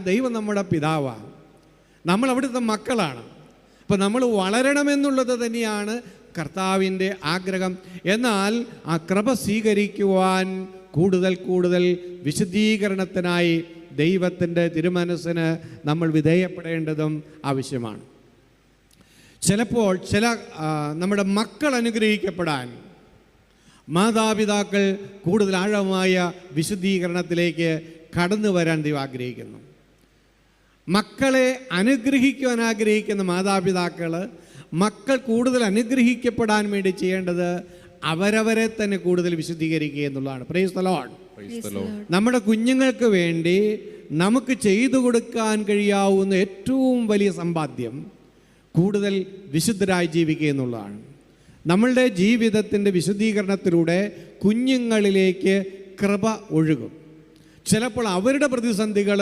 ദൈവം നമ്മുടെ പിതാവാണ്, നമ്മൾ അവിടുത്തെ മക്കളാണ്. അപ്പോൾ നമ്മൾ വളരണമെന്നുള്ളത് തന്നെയാണ് കർത്താവിൻ്റെ ആഗ്രഹം. എന്നാൽ ആ കൃപ സ്വീകരിക്കുവാൻ കൂടുതൽ കൂടുതൽ വിശുദ്ധീകരണത്തിനായി ദൈവത്തിൻ്റെ തിരുമനസ്സിന് നമ്മൾ വിധേയപ്പെടേണ്ടതും ആവശ്യമാണ്. ചിലപ്പോൾ നമ്മുടെ മക്കൾ അനുഗ്രഹിക്കപ്പെടാൻ മാതാപിതാക്കൾ കൂടുതൽ ആഴമായ വിശുദ്ധീകരണത്തിലേക്ക് കടന്നു വരാൻ ദൈവം ആഗ്രഹിക്കുന്നു. മക്കളെ അനുഗ്രഹിക്കുവാൻ ആഗ്രഹിക്കുന്ന മാതാപിതാക്കൾ മക്കൾ കൂടുതൽ അനുഗ്രഹിക്കപ്പെടാൻ വേണ്ടി ചെയ്യേണ്ടത് അവരവരെ തന്നെ കൂടുതൽ വിശുദ്ധീകരിക്കുക എന്നുള്ളതാണ്. Praise the Lord. നമ്മുടെ കുഞ്ഞുങ്ങൾക്ക് വേണ്ടി നമുക്ക് ചെയ്തു കൊടുക്കാൻ കഴിയാവുന്ന ഏറ്റവും വലിയ സമ്പാദ്യം കൂടുതൽ വിശുദ്ധരായി ജീവിക്കുക എന്നുള്ളതാണ്. നമ്മളുടെ ജീവിതത്തിൻ്റെ വിശുദ്ധീകരണത്തിലൂടെ കുഞ്ഞുങ്ങളിലേക്ക് കൃപ ഒഴുകും. ചിലപ്പോൾ അവരുടെ പ്രതിസന്ധികൾ